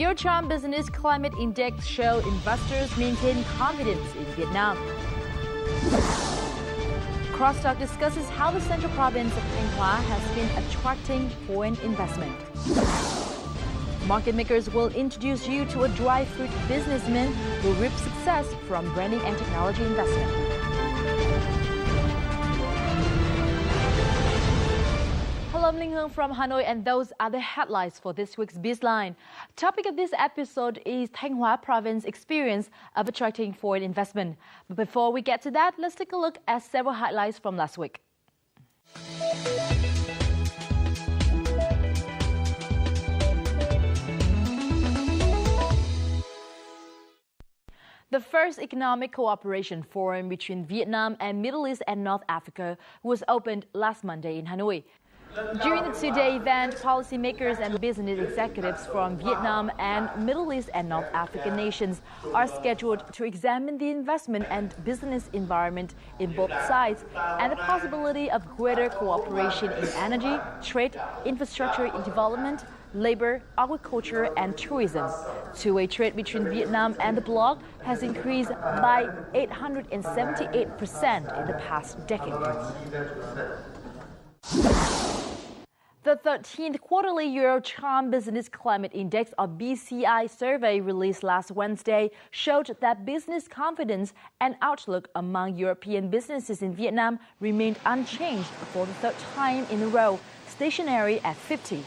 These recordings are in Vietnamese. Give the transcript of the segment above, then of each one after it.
Eurocharm Business Climate Index showed investors maintain confidence in Vietnam. Crosstalk discusses how the central province of Thanh Hóa has been attracting foreign investment. Market makers will introduce you to a dry fruit businessman who reap success from branding and technology investment. Hello, I'm Linh Hương from Hanoi, and those are the headlines for this week's Bizline. Topic of this episode is Thanh Hóa province experience of attracting foreign investment. But before we get to that, let's take a look at several highlights from last week. The first economic cooperation forum between Vietnam and Middle East and North Africa was opened last Monday in Hanoi. During the two-day event, policymakers and business executives from Vietnam and Middle East and North African nations are scheduled to examine the investment and business environment in both sides and the possibility of greater cooperation in energy, trade, infrastructure development, labor, agriculture, and tourism. Two-way trade between Vietnam and the bloc has increased by 878% in the past decade. The 13th quarterly Eurocharm Business Climate Index, or BCI survey released last Wednesday showed that business confidence and outlook among European businesses in Vietnam remained unchanged for the third time in a row, stationary at 50.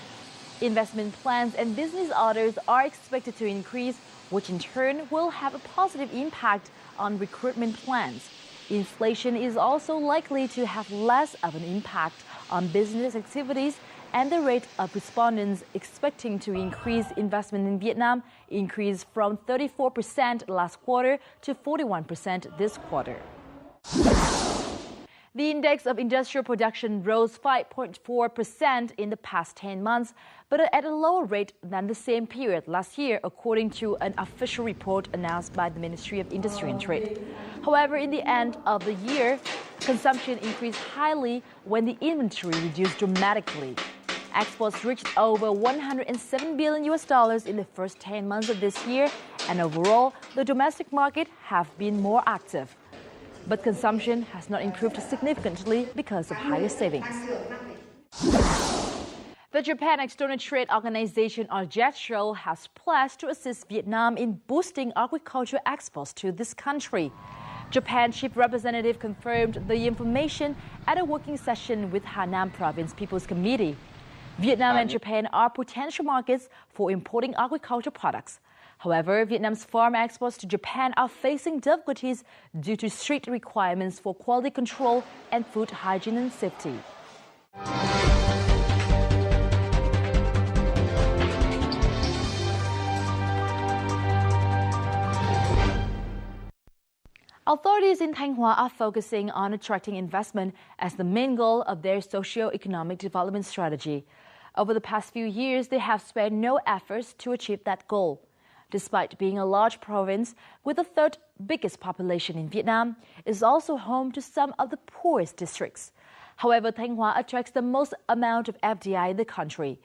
Investment plans and business orders are expected to increase, which in turn will have a positive impact on recruitment plans. Inflation is also likely to have less of an impact on business activities, and the rate of respondents expecting to increase investment in Vietnam increased from 34% last quarter to 41% this quarter. The index of industrial production rose 5.4% in the past 10 months, but at a lower rate than the same period last year, according to an official report announced by the Ministry of Industry and Trade. However, in the end of the year, consumption increased highly when the inventory reduced dramatically. Exports reached over $107 billion in the first 10 months of this year, and overall, the domestic market have been more active. But consumption has not improved significantly because of higher savings. The Japan External Trade Organization, or JETRO, has pledged to assist Vietnam in boosting agricultural exports to this country. Japan's chief representative confirmed the information at a working session with Hanam Province People's Committee. Vietnam and Japan are potential markets for importing agricultural products. However, Vietnam's farm exports to Japan are facing difficulties due to strict requirements for quality control and food hygiene and safety. Authorities in Thanh Hóa are focusing on attracting investment as the main goal of their socio-economic development strategy. Over the past few years, they have spared no efforts to achieve that goal. Despite being a large province with the third biggest population in Vietnam, it is also home to some of the poorest districts. However, Thanh Hóa attracts the most amount of FDI in the country.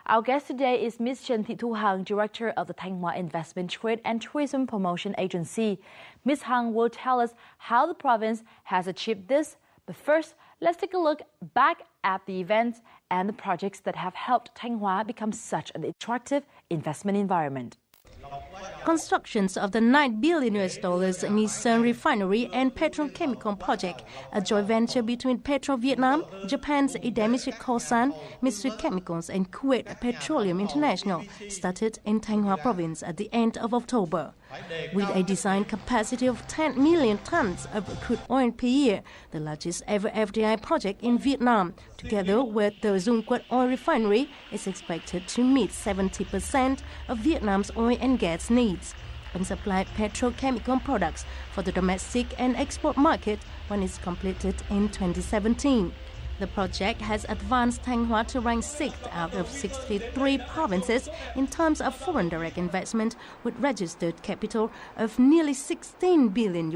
Our guest today is Ms. Trần Thị Thu Hằng, Director of the Thanh Hóa Investment Trade and Tourism Promotion Agency. Ms. Hằng will tell us how the province has achieved this. But first, let's take a look back at the events and the projects that have helped Thanh Hóa become such an attractive investment environment. Constructions of the $9 billion Nissan refinery and petrochemical project, a joint venture between Petro Vietnam, Japan's Idemitsu Kosan, Mitsui Chemicals, and Kuwait Petroleum International, started in Thanh Hóa province at the end of October. With a design capacity of 10 million tons of crude oil per year, the largest ever FDI project in Vietnam, together with the Dung Quất oil refinery, is expected to meet 70% of Vietnam's oil and gas needs and supply petrochemical products for the domestic and export market when it's completed in 2017. The project has advanced Thanh Hóa to rank 6th out of 63 provinces in terms of foreign direct investment, with registered capital of nearly $16 billion.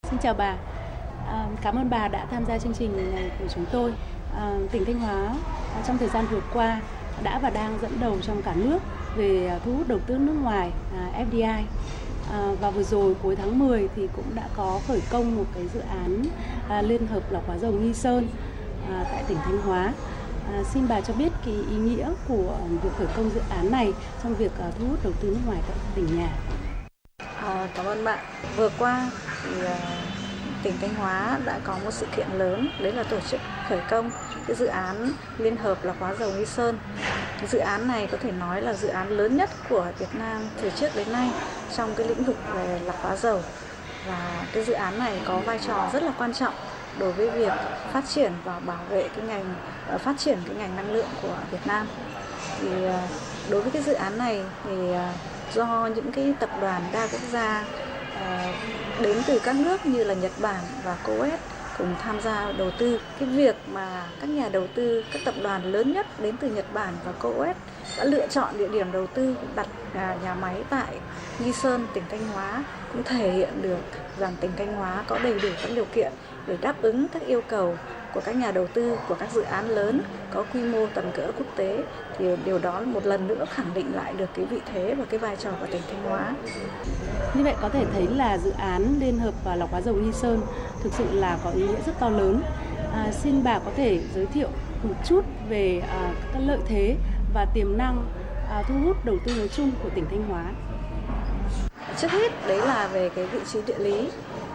Xin chào bà. Cảm ơn bà đã tham gia chương trình này của chúng tôi. Tỉnh Thanh Hóa trong thời gian vừa qua đã và đang dẫn đầu trong cả nước về thu hút đầu tư nước ngoài FDI. Và vừa rồi cuối tháng 10 thì cũng đã có khởi công một cái dự án liên hợp lọc hóa dầu Nghi Sơn tại tỉnh Thanh Hóa. Xin bà cho biết cái ý nghĩa của việc khởi công dự án này trong việc thu hút đầu tư nước ngoài tại tỉnh nhà. Cảm ơn bạn. Vừa qua thì tỉnh Thanh Hóa đã có một sự kiện lớn, đấy là tổ chức khởi công cái dự án liên hợp lọc hóa dầu Nghi Sơn. Cái dự án này có thể nói là dự án lớn nhất của Việt Nam từ trước đến nay trong cái lĩnh vực về lọc hóa dầu. Và cái dự án này có vai trò rất là quan trọng đối với việc phát triển và bảo vệ cái ngành phát triển cái ngành năng lượng của Việt Nam. Thì đối với cái dự án này thì do những cái tập đoàn đa quốc gia đến từ các nước như là Nhật Bản và Kuwait cùng tham gia đầu tư. Cái việc mà các nhà đầu tư, các tập đoàn lớn nhất đến từ Nhật Bản và Kuwait đã lựa chọn địa điểm đầu tư đặt nhà máy tại Nghi Sơn, tỉnh Thanh Hóa cũng thể hiện được rằng tỉnh Thanh Hóa có đầy đủ các điều kiện để đáp ứng các yêu cầu của các nhà đầu tư, của các dự án lớn có quy mô tầm cỡ quốc tế. Thì điều đó một lần nữa khẳng định lại được cái vị thế và cái vai trò của tỉnh Thanh Hóa. Như vậy có thể thấy là dự án liên hợp và lọc hóa dầu Nghi Sơn thực sự là có ý nghĩa rất to lớn. Xin bà có thể giới thiệu một chút về các lợi thế và tiềm năng thu hút đầu tư nói chung của tỉnh Thanh Hóa. Trước hết đấy là về cái vị trí địa lý.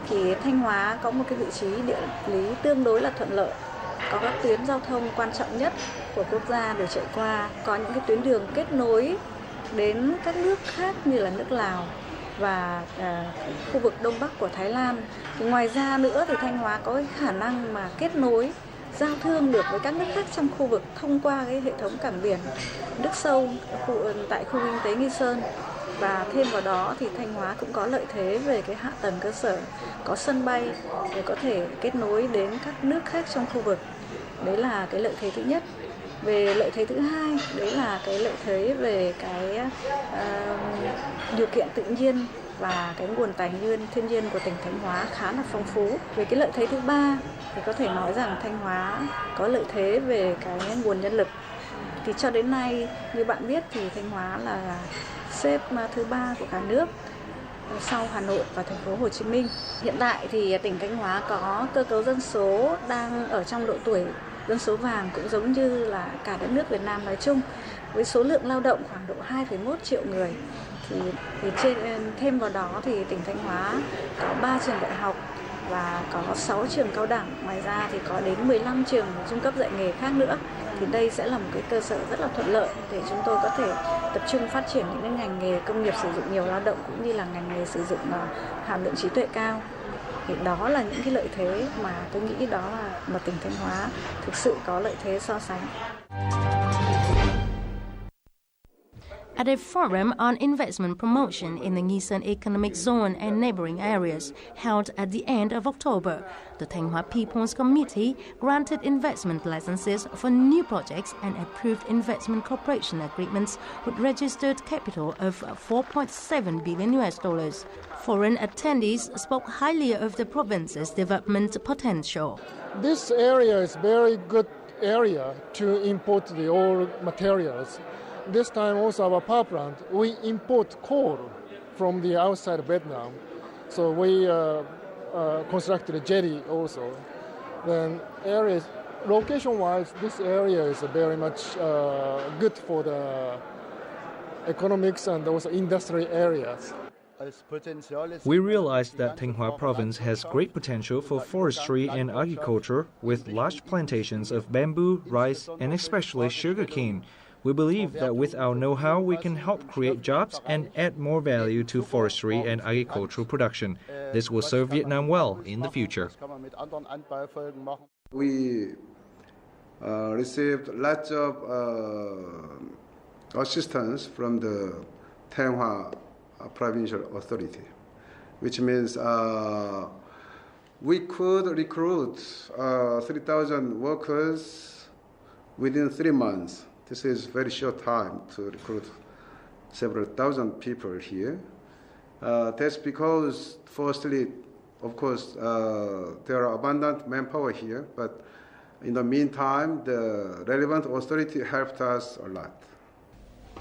Thì Thanh Hóa có một cái vị trí địa lý tương đối là thuận lợi, có các tuyến giao thông quan trọng nhất của quốc gia đều chạy qua, có những cái tuyến đường kết nối đến các nước khác như là nước Lào và khu vực Đông Bắc của Thái Lan. Thì ngoài ra nữa thì Thanh Hóa có cái khả năng mà kết nối giao thương được với các nước khác trong khu vực thông qua cái hệ thống cảng biển nước sâu tại khu kinh tế Nghi Sơn. Và thêm vào đó thì Thanh Hóa cũng có lợi thế về cái hạ tầng cơ sở, có sân bay để có thể kết nối đến các nước khác trong khu vực. Đấy là cái lợi thế thứ nhất. Về lợi thế thứ hai, đấy là cái lợi thế về cái điều kiện tự nhiên và cái nguồn tài nguyên thiên nhiên của tỉnh Thanh Hóa khá là phong phú. Về cái lợi thế thứ ba thì có thể nói rằng Thanh Hóa có lợi thế về cái nguồn nhân lực. Thì cho đến nay như bạn biết thì Thanh Hóa là xếp thứ 3 của cả nước sau Hà Nội và thành phố Hồ Chí Minh. Hiện tại thì tỉnh Thanh Hóa có cơ cấu dân số đang ở trong độ tuổi dân số vàng cũng giống như là cả đất nước Việt Nam nói chung, với số lượng lao động khoảng độ 2,1 triệu người. Thì thêm vào đó thì tỉnh Thanh Hóa có 3 trường đại học và có 6 trường cao đẳng, ngoài ra thì có đến 15 trường trung cấp dạy nghề khác nữa. Thì đây sẽ là một cái cơ sở rất là thuận lợi để chúng tôi có thể tập trung phát triển những cái ngành nghề công nghiệp sử dụng nhiều lao động cũng như là ngành nghề sử dụng hàm lượng trí tuệ cao. Thì đó là những cái lợi thế mà tôi nghĩ đó là mà tỉnh Thanh Hóa thực sự có lợi thế so sánh. At a forum on investment promotion in the Nghi Sơn Economic Zone and neighboring areas held at the end of October, the Thanh Hóa People's Committee granted investment licenses for new projects and approved investment cooperation agreements with registered capital of $4.7 billion. Foreign attendees spoke highly of the province's development potential. This area is very good area to import the ore materials. This time also our power plant, we import coal from the outside Vietnam. So we constructed a jetty also. Then areas, location-wise, this area is very much good for the economics and also industry areas. We realized that Thanh Hóa province has great potential for forestry and agriculture with large plantations of bamboo, rice, and especially sugarcane. We believe that with our know-how, we can help create jobs and add more value to forestry and agricultural production. This will serve Vietnam well in the future. We received lots of assistance from the Thanh Hóa Provincial Authority, which means we could recruit 3,000 workers within 3 months. This is very short time to recruit several thousand people here. That's because, firstly, Of course, there are abundant manpower here, but in the meantime, the relevant authority helped us a lot.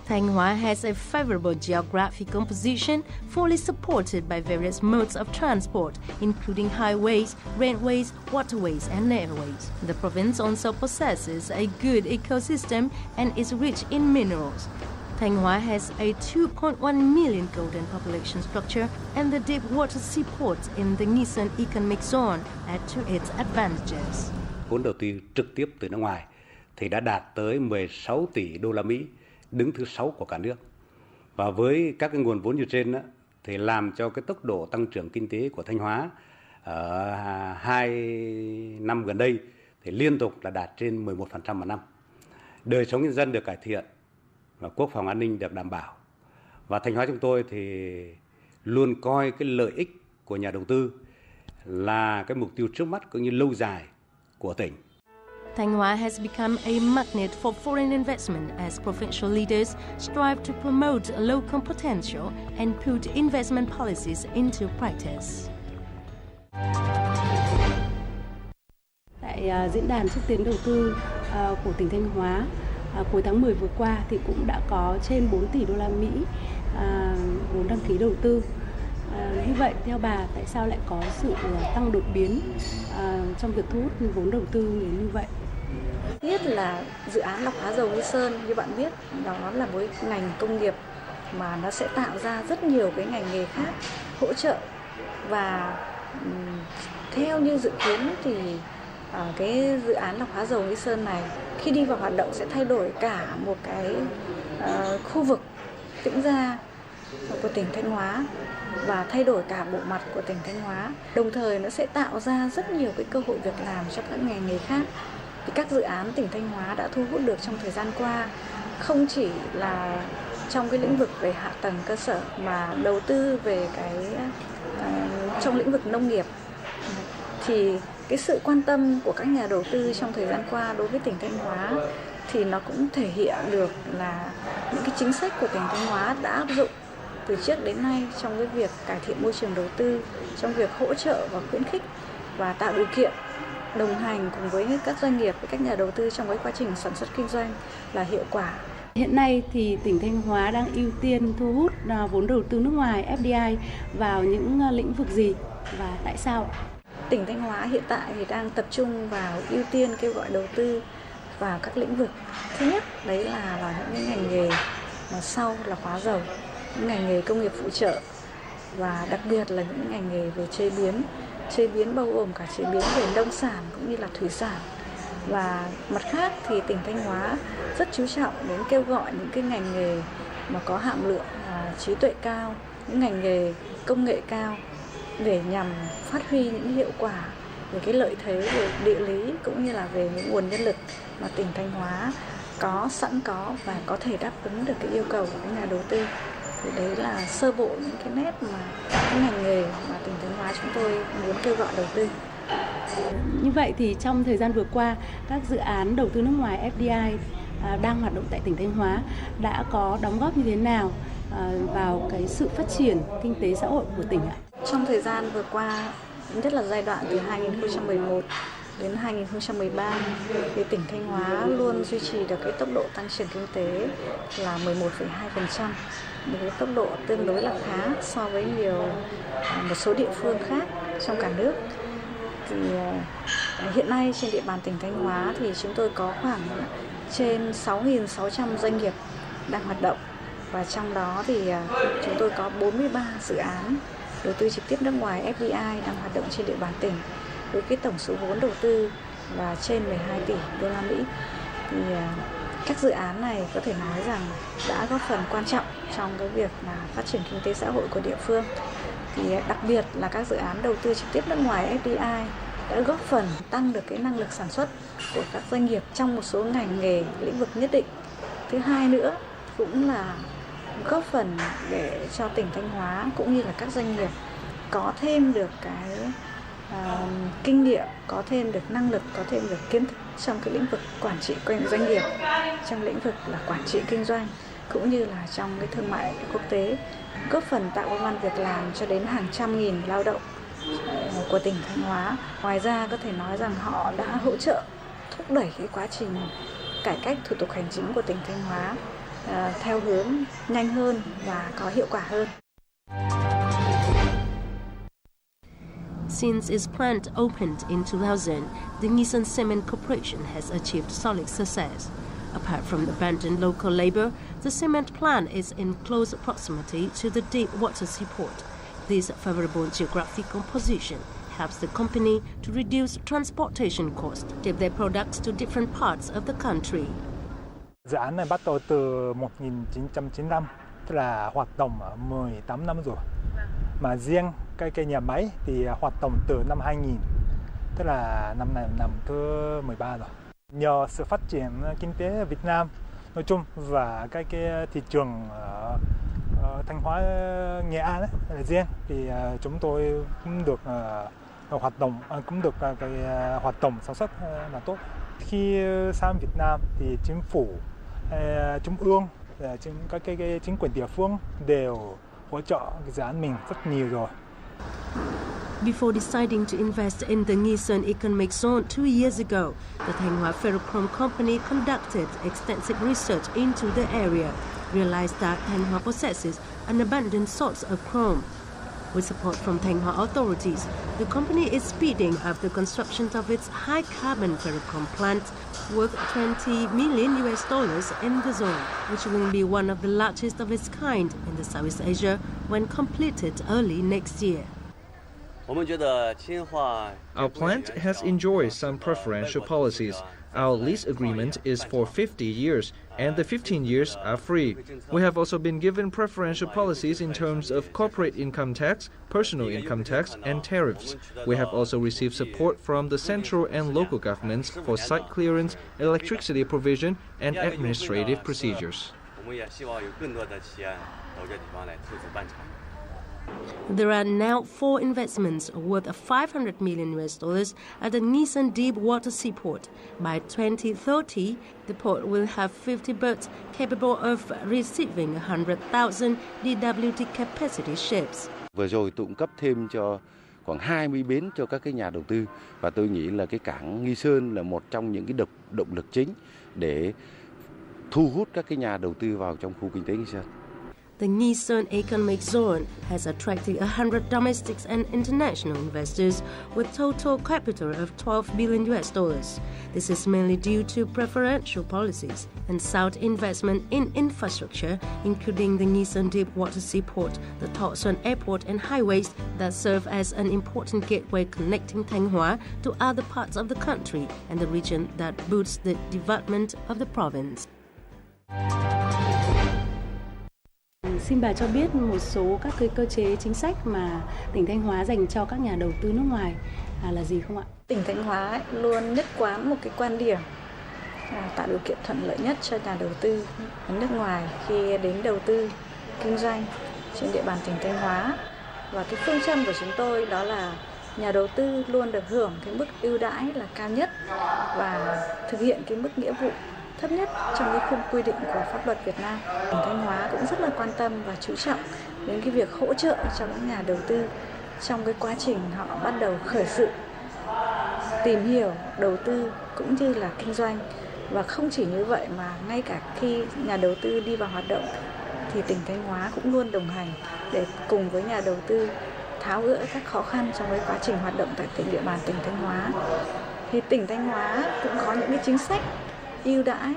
Thanh Hóa has a favorable geographical position, fully supported by various modes of transport, including highways, railways, waterways, and airways. The province also possesses a good ecosystem and is rich in minerals. Thanh Hóa has a 2.1 million golden population structure, and the deep water seaports in the Nghi Sơn economic zone add to its advantages. Vốn đầu tư trực tiếp từ nước ngoài thì đã đạt tới 16 tỷ đô la Mỹ, đứng thứ 6 của cả nước. Và với các cái nguồn vốn như trên đó, thì làm cho cái tốc độ tăng trưởng kinh tế của Thanh Hóa ở 2 năm gần đây thì liên tục là đạt trên 11% một năm. Đời sống nhân dân được cải thiện và quốc phòng an ninh được đảm bảo. Và Thanh Hóa chúng tôi thì luôn coi cái lợi ích của nhà đầu tư là cái mục tiêu trước mắt cũng như lâu dài của tỉnh. Thanh Hóa has become a magnet for foreign investment as provincial leaders strive to promote local potential and put investment policies into practice. Tại diễn đàn xúc tiến đầu tư của tỉnh Thanh Hóa cuối tháng 10 vừa qua thì cũng đã có trên 4 tỷ đô la Mỹ vốn đăng ký đầu tư. Như vậy theo bà, tại sao lại có sự tăng đột biến trong việc thu hút vốn đầu tư như vậy? Nhất là dự án lọc hóa dầu Nghi Sơn, như bạn biết, đó là một ngành công nghiệp mà nó sẽ tạo ra rất nhiều cái ngành nghề khác hỗ trợ. Và theo như dự kiến thì cái dự án lọc hóa dầu Nghi Sơn này khi đi vào hoạt động sẽ thay đổi cả một cái khu vực Tĩnh Gia của tỉnh Thanh Hóa và thay đổi cả bộ mặt của tỉnh Thanh Hóa. Đồng thời nó sẽ tạo ra rất nhiều cái cơ hội việc làm cho các ngành nghề khác. Thì các dự án tỉnh Thanh Hóa đã thu hút được trong thời gian qua không chỉ là trong cái lĩnh vực về hạ tầng cơ sở mà đầu tư về cái trong lĩnh vực nông nghiệp. Thì cái sự quan tâm của các nhà đầu tư trong thời gian qua đối với tỉnh Thanh Hóa thì nó cũng thể hiện được là những cái chính sách của tỉnh Thanh Hóa đã áp dụng từ trước đến nay trong cái việc cải thiện môi trường đầu tư, trong việc hỗ trợ và khuyến khích và tạo điều kiện đồng hành cùng với các doanh nghiệp, với các nhà đầu tư trong cái quá trình sản xuất kinh doanh là hiệu quả. Hiện nay thì tỉnh Thanh Hóa đang ưu tiên thu hút vốn đầu tư nước ngoài FDI vào những lĩnh vực gì và tại sao? Tỉnh Thanh Hóa hiện tại thì đang tập trung vào ưu tiên kêu gọi đầu tư vào các lĩnh vực. Thứ nhất đấy là vào những ngành nghề mà sau là hóa dầu, những ngành nghề công nghiệp phụ trợ và đặc biệt là những ngành nghề về chế biến. Chế biến bao gồm cả chế biến về nông sản cũng như là thủy sản. Và mặt khác thì tỉnh Thanh Hóa rất chú trọng đến kêu gọi những cái ngành nghề mà có hàm lượng trí tuệ cao, những ngành nghề công nghệ cao để nhằm phát huy những hiệu quả về cái lợi thế về địa lý cũng như là về những nguồn nhân lực mà tỉnh Thanh Hóa có sẵn có và có thể đáp ứng được cái yêu cầu của các nhà đầu tư. Thì đấy là sơ bộ những cái nét mà cái ngành nghề mà tỉnh Thanh Hóa chúng tôi muốn kêu gọi đầu tư. Như vậy thì trong thời gian vừa qua, các dự án đầu tư nước ngoài FDI đang hoạt động tại tỉnh Thanh Hóa đã có đóng góp như thế nào vào cái sự phát triển kinh tế xã hội của tỉnh ạ? Trong thời gian vừa qua, nhất là giai đoạn từ 2011 đến 2013 thì tỉnh Thanh Hóa luôn duy trì được cái tốc độ tăng trưởng kinh tế là 11,2%, một cái tốc độ tương đối là khá so với một số địa phương khác trong cả nước. Thì hiện nay trên địa bàn tỉnh Thanh Hóa thì chúng tôi có khoảng trên 6.600 doanh nghiệp đang hoạt động và trong đó thì chúng tôi có 43 dự án đầu tư trực tiếp nước ngoài FDI đang hoạt động trên địa bàn tỉnh với cái tổng số vốn đầu tư là trên 12 tỷ đô la Mỹ. Thì các dự án này có thể nói rằng đã góp phần quan trọng trong cái việc là phát triển kinh tế xã hội của địa phương. Thì đặc biệt là các dự án đầu tư trực tiếp nước ngoài FDI đã góp phần tăng được cái năng lực sản xuất của các doanh nghiệp trong một số ngành nghề, lĩnh vực nhất định. Thứ hai nữa cũng là góp phần để cho tỉnh Thanh Hóa cũng như là các doanh nghiệp có thêm được cái kinh nghiệm, có thêm được năng lực, có thêm được kiến thức trong cái lĩnh vực quản trị doanh nghiệp, trong lĩnh vực là quản trị kinh doanh cũng như là trong cái thương mại quốc tế, góp phần tạo công ăn việc làm cho đến hàng trăm nghìn lao động của tỉnh Thanh Hóa. Ngoài ra có thể nói rằng họ đã hỗ trợ thúc đẩy cái quá trình cải cách thủ tục hành chính của tỉnh Thanh Hóa theo hướng nhanh hơn và có hiệu quả hơn. Since its plant opened in 2000, the Nghi Cement Corporation has achieved solid success. Apart from abundant local labor, the cement plant is in close proximity to the deep water seaport. This favorable geographical position helps the company to reduce transportation costs, ship their products to different parts of the country. Dự án này bắt đầu từ 1995, tức là hoạt động 18 năm rồi. Mà riêng cái nhà máy thì hoạt động từ năm 2000, tức là năm này năm thứ 13 rồi. Nhờ sự phát triển kinh tế Việt Nam nói chung và cái thị trường Thanh Hóa, Nghệ An là riêng thì chúng tôi cũng được hoạt động sản xuất là tốt. Khi sang Việt Nam thì chính phủ, trung ương, chính quyền địa phương đều hỗ trợ cái dự án mình rất nhiều rồi. Before deciding to invest in the Nghi Sơn Economic Zone 2 years ago, the Thanh Hóa Ferrochrome Company conducted extensive research into the area, realized that Thanh Hóa possesses an abundant source of chrome. With support from Thanh Hóa authorities, the company is speeding up the construction of its high-carbon ferrochrome plant worth $20 million in the zone, which will be one of the largest of its kind in the Southeast Asia when completed early next year. Our plant has enjoyed some preferential policies. Our lease agreement is for 50 years, and the 15 years are free. We have also been given preferential policies in terms of corporate income tax, personal income tax, and tariffs. We have also received support from the central and local governments for site clearance, electricity provision, and administrative procedures. There are now 4 investments worth $500 million at the Nghi Sơn deep water seaport. By 2030, the port will have 50 boats capable of receiving 100,000 DWT capacity ships. Vừa rồi tôi cũng cấp thêm cho khoảng 20 bến cho các cái nhà đầu tư và tôi nghĩ là cái cảng Nghi Sơn là một trong những cái động lực chính để thu hút các cái nhà đầu tư vào trong khu kinh tế Nghi Sơn. The Nghi Sơn Economic Zone has attracted 100 domestic and international investors with total capital of $12 billion. This is mainly due to preferential policies and sound investment in infrastructure, including the Nghi Sơn deep water seaport, the Thọ Xuân airport and highways that serve as an important gateway connecting Thanh Hóa to other parts of the country and the region that boosts the development of the province. Xin bà cho biết một số các cái cơ chế chính sách mà tỉnh Thanh Hóa dành cho các nhà đầu tư nước ngoài là gì không ạ? Tỉnh Thanh Hóa luôn nhất quán một cái quan điểm tạo điều kiện thuận lợi nhất cho nhà đầu tư nước ngoài khi đến đầu tư kinh doanh trên địa bàn tỉnh Thanh Hóa. Và cái phương châm của chúng tôi đó là nhà đầu tư luôn được hưởng cái mức ưu đãi là cao nhất và thực hiện cái mức nghĩa vụ thấp nhất trong cái khung quy định của pháp luật Việt Nam. Tỉnh Thanh Hóa cũng rất là quan tâm và chú trọng đến cái việc hỗ trợ cho các nhà đầu tư trong cái quá trình họ bắt đầu khởi sự, tìm hiểu, đầu tư cũng như là kinh doanh. Và không chỉ như vậy mà ngay cả khi nhà đầu tư đi vào hoạt động thì tỉnh Thanh Hóa cũng luôn đồng hành để cùng với nhà đầu tư tháo gỡ các khó khăn trong cái quá trình hoạt động tại địa bàn tỉnh Thanh Hóa. Thì tỉnh Thanh Hóa cũng có những cái chính sách ưu đãi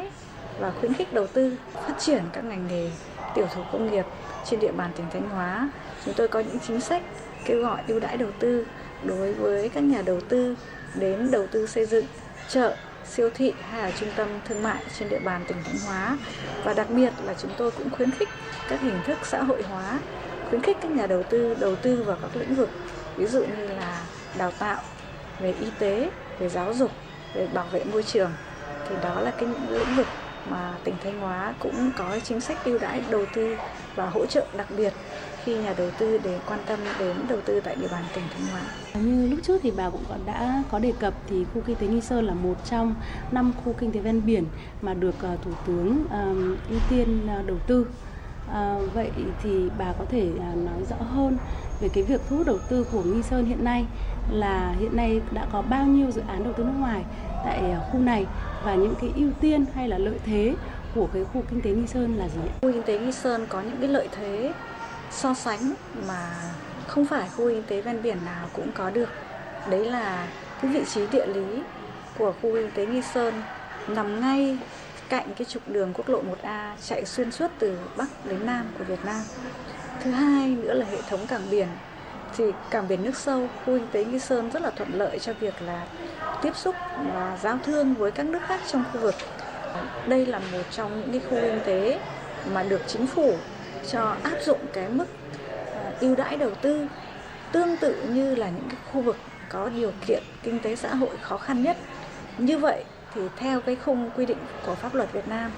và khuyến khích đầu tư phát triển các ngành nghề tiểu thủ công nghiệp trên địa bàn tỉnh Thanh Hóa. Chúng tôi có những chính sách kêu gọi ưu đãi đầu tư đối với các nhà đầu tư đến đầu tư xây dựng chợ, siêu thị hay là trung tâm thương mại trên địa bàn tỉnh Thanh Hóa. Và đặc biệt là chúng tôi cũng khuyến khích các hình thức xã hội hóa, khuyến khích các nhà đầu tư vào các lĩnh vực ví dụ như là đào tạo, về y tế, về giáo dục, về bảo vệ môi trường. Thì đó là cái lĩnh vực mà tỉnh Thanh Hóa cũng có chính sách ưu đãi đầu tư và hỗ trợ đặc biệt khi nhà đầu tư để quan tâm đến đầu tư tại địa bàn tỉnh Thanh Hóa. Như lúc trước thì bà cũng đã có đề cập thì khu kinh tế Nghi Sơn là một trong 5 khu kinh tế ven biển mà được Thủ tướng ưu tiên đầu tư. Vậy thì bà có thể nói rõ hơn về cái việc thu hút đầu tư của Nghi Sơn hiện nay, là hiện nay đã có bao nhiêu dự án đầu tư nước ngoài tại khu này và những cái ưu tiên hay là lợi thế của cái khu kinh tế Nghi Sơn là gì ạ? Khu kinh tế Nghi Sơn có những cái lợi thế so sánh mà không phải khu kinh tế ven biển nào cũng có được. Đấy là cái vị trí địa lý của khu kinh tế Nghi Sơn nằm ngay cạnh cái trục đường quốc lộ 1A chạy xuyên suốt từ Bắc đến Nam của Việt Nam. Thứ hai nữa là hệ thống cảng biển. Thì cảng biển nước sâu, khu kinh tế Nghi Sơn rất là thuận lợi cho việc là tiếp xúc và giao thương với các nước khác trong khu vực. Đây là một trong những cái khu kinh tế mà được chính phủ cho áp dụng cái mức ưu đãi đầu tư tương tự như là những cái khu vực có điều kiện kinh tế xã hội khó khăn nhất. Như vậy thì theo cái khung quy định của pháp luật Việt Nam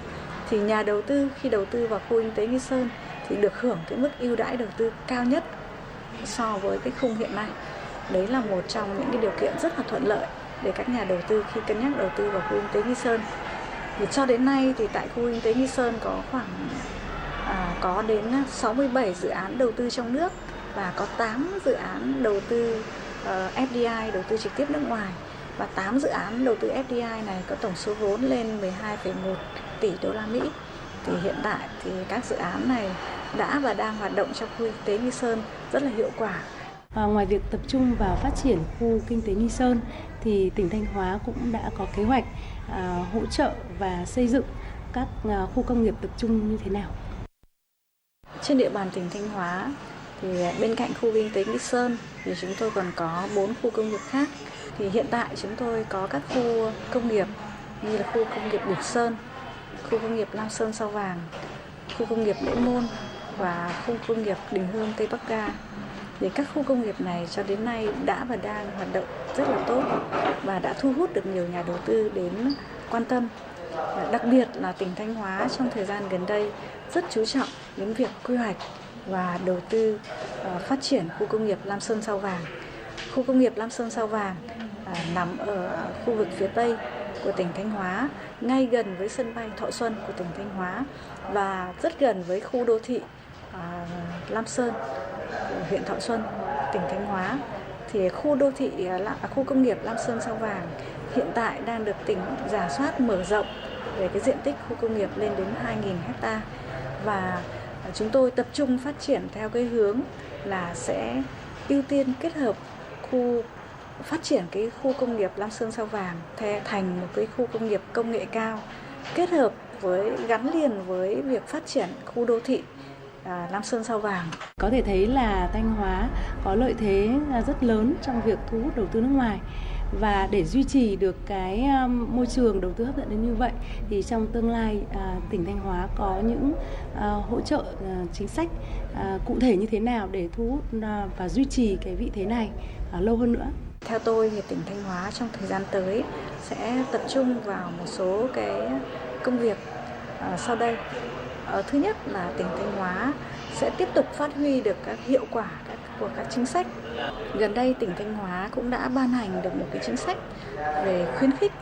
thì nhà đầu tư khi đầu tư vào khu kinh tế Nghi Sơn thì được hưởng cái mức ưu đãi đầu tư cao nhất so với cái khung hiện nay. Đấy là một trong những cái điều kiện rất là thuận lợi để các nhà đầu tư khi cân nhắc đầu tư vào khu kinh tế Nghi Sơn. Thì cho đến nay thì tại khu kinh tế Nghi Sơn có khoảng có đến 67 dự án đầu tư trong nước và có 8 dự án đầu tư FDI, đầu tư trực tiếp nước ngoài, và 8 dự án đầu tư FDI này có tổng số vốn lên 12,1 tỷ đô la Mỹ. Thì hiện tại thì các dự án này đã và đang hoạt động trong khu kinh tế Nghi Sơn rất là hiệu quả. Ngoài việc tập trung vào phát triển khu kinh tế Nghi Sơn thì tỉnh Thanh Hóa cũng đã có kế hoạch hỗ trợ và xây dựng các khu công nghiệp tập trung như thế nào? Trên địa bàn tỉnh Thanh Hóa thì bên cạnh khu kinh tế Nghi Sơn thì chúng tôi còn có 4 khu công nghiệp khác. Thì hiện tại chúng tôi có các khu công nghiệp như là khu công nghiệp Bửu Sơn, khu công nghiệp Lam Sơn Sao Vàng, khu công nghiệp Lễ Môn và khu công nghiệp Đình Hương Tây Bắc Ga. Thì các khu công nghiệp này cho đến nay đã và đang hoạt động rất là tốt và đã thu hút được nhiều nhà đầu tư đến quan tâm. Đặc biệt là tỉnh Thanh Hóa trong thời gian gần đây rất chú trọng đến việc quy hoạch và đầu tư phát triển khu công nghiệp Lam Sơn Sao Vàng. Khu công nghiệp Lam Sơn Sao Vàng nằm ở khu vực phía Tây của tỉnh Thanh Hóa, ngay gần với sân bay Thọ Xuân của tỉnh Thanh Hóa và rất gần với khu đô thị Lam Sơn, huyện Thọ Xuân, tỉnh Thanh Hóa. Thì khu công nghiệp Lam Sơn Sao Vàng hiện tại đang được tỉnh rà soát mở rộng về cái diện tích khu công nghiệp lên đến 2.000 ha và chúng tôi tập trung phát triển theo cái hướng là sẽ ưu tiên kết hợp phát triển cái khu công nghiệp Lam Sơn Sao Vàng thành một cái khu công nghiệp công nghệ cao, kết hợp với gắn liền với việc phát triển khu đô thị Lam Sơn Sao Vàng. Có thể thấy là Thanh Hóa có lợi thế rất lớn trong việc thu hút đầu tư nước ngoài. Và để duy trì được cái môi trường đầu tư hấp dẫn đến như vậy thì trong tương lai tỉnh Thanh Hóa có những hỗ trợ chính sách cụ thể như thế nào để thu hút và duy trì cái vị thế này lâu hơn nữa? Theo tôi thì tỉnh Thanh Hóa trong thời gian tới sẽ tập trung vào một số cái công việc sau đây. Thứ nhất là tỉnh Thanh Hóa sẽ tiếp tục phát huy được các hiệu quả của các chính sách. Gần đây tỉnh Thanh Hóa cũng đã ban hành được một cái chính sách về khuyến khích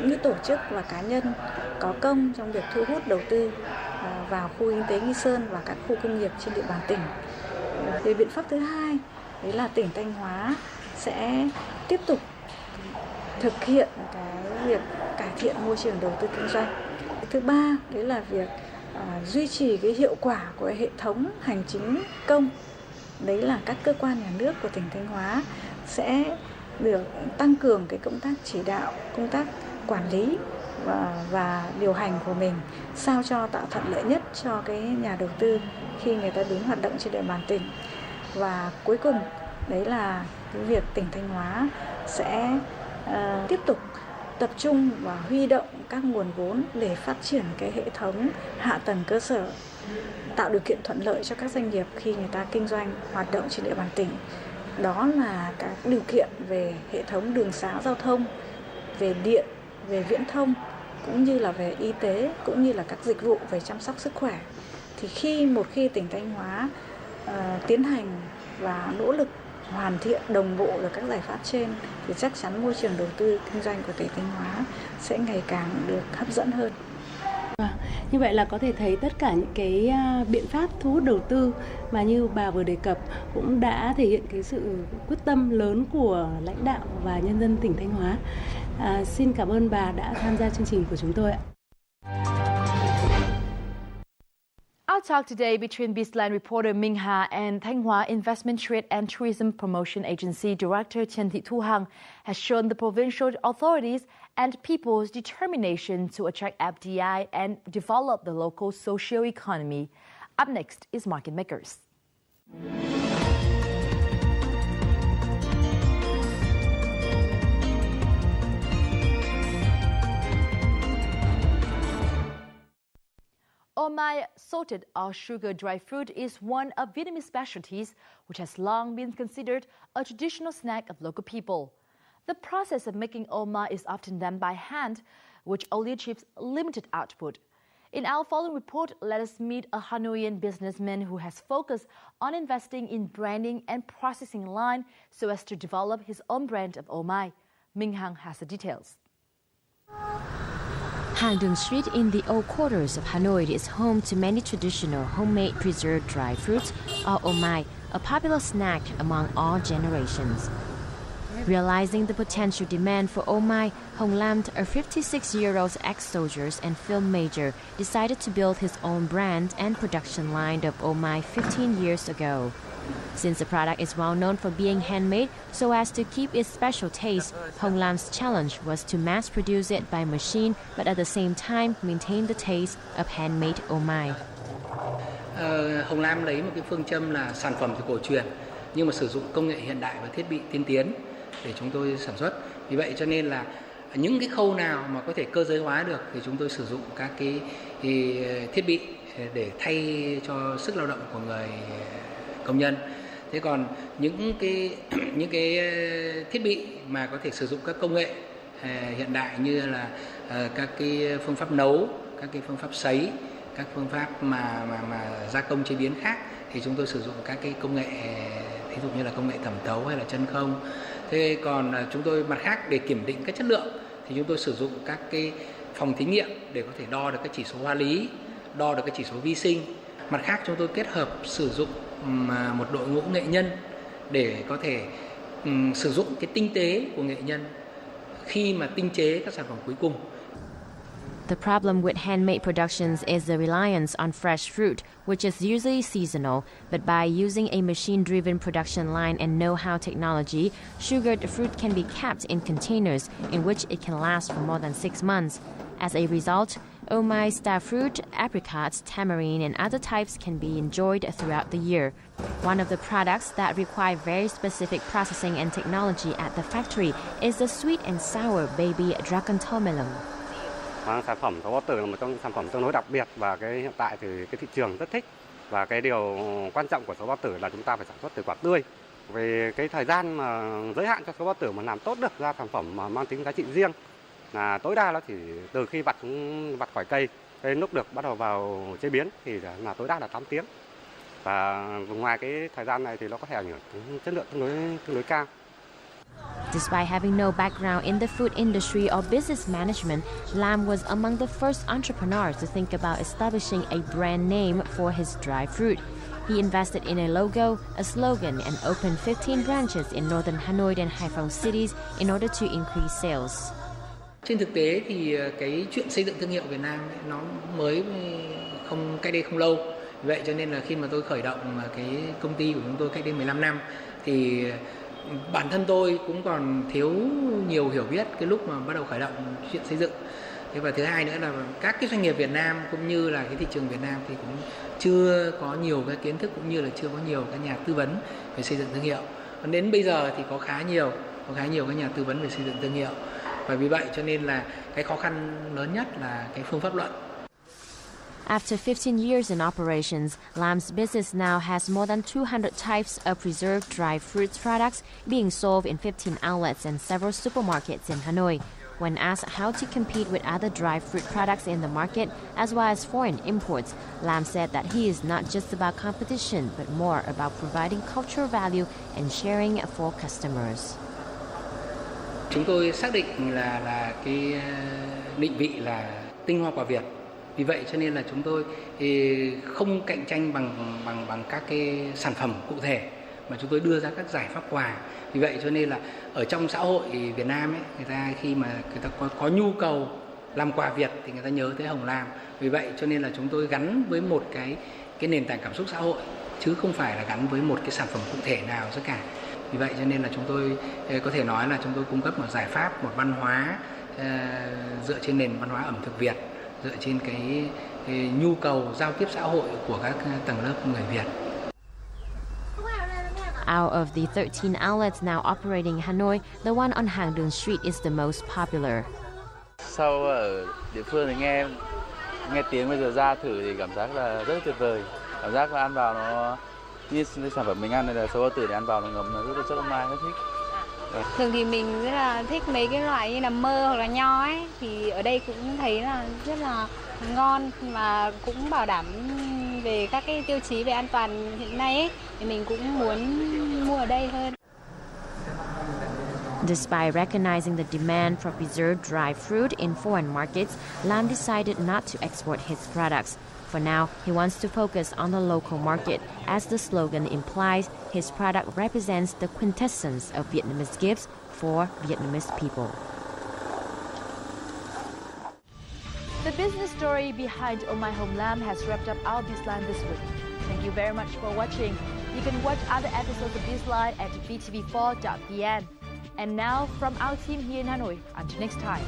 những tổ chức và cá nhân có công trong việc thu hút đầu tư vào khu kinh tế Nghi Sơn và các khu công nghiệp trên địa bàn tỉnh. Về biện pháp thứ hai, đấy là tỉnh Thanh Hóa sẽ tiếp tục thực hiện cái việc cải thiện môi trường đầu tư kinh doanh. Thứ ba, đấy là việc duy trì cái hiệu quả của hệ thống hành chính công. Đấy là các cơ quan nhà nước của tỉnh Thanh Hóa sẽ được tăng cường cái công tác chỉ đạo, công tác quản lý và điều hành của mình sao cho tạo thuận lợi nhất cho cái nhà đầu tư khi người ta đến hoạt động trên địa bàn tỉnh. Và cuối cùng đấy là cái việc tỉnh Thanh Hóa sẽ tiếp tục tập trung và huy động các nguồn vốn để phát triển cái hệ thống hạ tầng cơ sở, tạo điều kiện thuận lợi cho các doanh nghiệp khi người ta kinh doanh hoạt động trên địa bàn tỉnh. Đó là các điều kiện về hệ thống đường xá giao thông, về điện, về viễn thông, cũng như là về y tế, cũng như là các dịch vụ về chăm sóc sức khỏe. Thì khi tỉnh Thanh Hóa tiến hành và nỗ lực hoàn thiện đồng bộ được các giải pháp trên thì chắc chắn môi trường đầu tư kinh doanh của tỉnh Thanh Hóa sẽ ngày càng được hấp dẫn hơn. Như vậy là có thể thấy tất cả những cái biện pháp thu hút đầu tư mà như bà vừa đề cập cũng đã thể hiện cái sự quyết tâm lớn của lãnh đạo và nhân dân tỉnh Thanh Hóa. Xin cảm ơn bà đã tham gia chương trình của chúng tôi ạ. Our talk today between Bizline reporter Minh Hà and Thanh Hóa Investment Trade and Tourism Promotion Agency Director Trần Thị Thu Hằng has shown the provincial authorities and people's determination to attract FDI and develop the local socio-economy. Up next is Market Makers. Omai salted or sugar dry fruit is one of Vietnamese specialties which has long been considered a traditional snack of local people. The process of making omai is often done by hand, which only achieves limited output. In our following report, let us meet a Hanoian businessman who has focused on investing in branding and processing line so as to develop his own brand of omai. Minh Hằng has the details. Hàng Đường Street in the old quarters of Hanoi is home to many traditional homemade preserved dry fruits, or omai, a popular snack among all generations. Realizing the potential demand for omai, Hong Lam, a 56-year-old ex-soldier and film major, decided to build his own brand and production line of omai 15 years ago. Since the product is well known for being handmade, so as to keep its special taste, Hong Lam's challenge was to mass produce it by machine, but at the same time maintain the taste of handmade omai. Hong Lam lấy một cái phương châm là sản phẩm từ cổ truyền, nhưng mà sử dụng công nghệ hiện đại và thiết bị tiên tiến để chúng tôi sản xuất. Vì vậy cho nên là những cái khâu nào mà có thể cơ giới hóa được thì chúng tôi sử dụng các cái thiết bị để thay cho sức lao động của người công nhân. Thế còn những cái thiết bị mà có thể sử dụng các công nghệ hiện đại như là các cái phương pháp nấu, các cái phương pháp sấy, các phương pháp mà gia công chế biến khác thì chúng tôi sử dụng các cái công nghệ ví dụ như là công nghệ thẩm thấu hay là chân không. Thế còn chúng tôi mặt khác để kiểm định các chất lượng thì chúng tôi sử dụng các cái phòng thí nghiệm để có thể đo được các chỉ số hoa lý, đo được các chỉ số vi sinh. Mặt khác chúng tôi kết hợp sử dụng một đội ngũ nghệ nhân để có thể sử dụng cái tinh tế của nghệ nhân khi mà tinh chế các sản phẩm cuối cùng. The problem with handmade productions is the reliance on fresh fruit, which is usually seasonal, but by using a machine-driven production line and know-how technology, sugared fruit can be kept in containers in which it can last for more than 6 months. As a result, omai, star fruit, apricots, tamarind, and other types can be enjoyed throughout the year. One of the products that require very specific processing and technology at the factory is the sweet and sour baby dragon melon. Sản phẩm số bao tử là một trong những sản phẩm tương đối đặc biệt và hiện tại thì cái thị trường rất thích, và cái điều quan trọng của số bao tử là chúng ta phải sản xuất từ quả tươi. Về cái thời gian mà giới hạn cho số bao tử mà làm tốt được ra sản phẩm mà mang tính giá trị riêng là tối đa là chỉ từ khi vặt khỏi cây đến lúc được bắt đầu vào chế biến thì là tối đa là 8 tiếng. Và ngoài cái thời gian này thì nó có thể ảnh hưởng đến chất lượng tương đối cao. Despite having no background in the food industry or business management, Lam was among the first entrepreneurs to think about establishing a brand name for his dry fruit. He invested in a logo, a slogan, and opened 15 branches in northern Hanoi and Haiphong cities in order to increase sales. Trên thực tế thì cái chuyện xây dựng thương hiệu Việt Nam ấy, nó mới cách đây không lâu. Vậy cho nên là khi mà tôi khởi động cái công ty của chúng tôi cách đây 15 năm thì bản thân tôi cũng còn thiếu nhiều hiểu biết cái lúc mà bắt đầu khởi động chuyện xây dựng. Thế và thứ hai nữa là các cái doanh nghiệp Việt Nam cũng như là cái thị trường Việt Nam thì cũng chưa có nhiều cái kiến thức cũng như là chưa có nhiều các nhà tư vấn về xây dựng thương hiệu. Còn đến bây giờ thì có khá nhiều các nhà tư vấn về xây dựng thương hiệu. Và vì vậy cho nên là cái khó khăn lớn nhất là cái phương pháp luận. After 15 years in operations, Lam's business now has more than 200 types of preserved dry fruit products being sold in 15 outlets and several supermarkets in Hanoi. When asked how to compete with other dry fruit products in the market, as well as foreign imports, Lam said that he is not just about competition, but more about providing cultural value and sharing for customers. Chúng tôi xác định là cái định vị là tinh hoa quả Việt Vì vậy cho nên là chúng tôi không cạnh tranh bằng các cái sản phẩm cụ thể, mà chúng tôi đưa ra các giải pháp quà. Vì vậy cho nên là ở trong xã hội Việt Nam ấy, người ta khi mà người ta có nhu cầu làm quà Việt thì người ta nhớ tới Hồng Lam. Vì vậy cho nên là chúng tôi gắn với một cái nền tảng cảm xúc xã hội, chứ không phải là gắn với một cái sản phẩm cụ thể nào tất cả. Vì vậy cho nên là chúng tôi có thể nói là chúng tôi cung cấp một giải pháp, một văn hóa dựa trên nền văn hóa ẩm thực Việt, dựa trên cái nhu cầu giao tiếp xã hội của các tầng lớp người Việt. Out of the 13 outlets now operating in Hanoi, the one on Hàng Đường Street is the most popular. Sau ở địa phương thì nghe tiếng bây giờ ra thử thì cảm giác là rất là tuyệt vời. Cảm giác là ăn vào nó như sản phẩm mình ăn này là số bao tử để ăn vào nó ngấm nó rất là chất ông mai, rất thích. Thường thì mình rất là thích mấy cái loại như là mơ hoặc là nho ấy, thì ở đây cũng thấy là rất là ngon và cũng bảo đảm về các cái tiêu chí về an toàn hiện nay ấy, thì mình cũng muốn mua ở đây hơn. Despite recognizing the demand for preserved dry fruit in foreign markets, Lam decided not to export his products. For now, he wants to focus on the local market. As the slogan implies, his product represents the quintessence of Vietnamese gifts for Vietnamese people. The business story behind Oh My Home Lam has wrapped up our Bizline this week. Thank you very much for watching. You can watch other episodes of Bizline at vtv4.vn. And now, from our team here in Hanoi, until next time.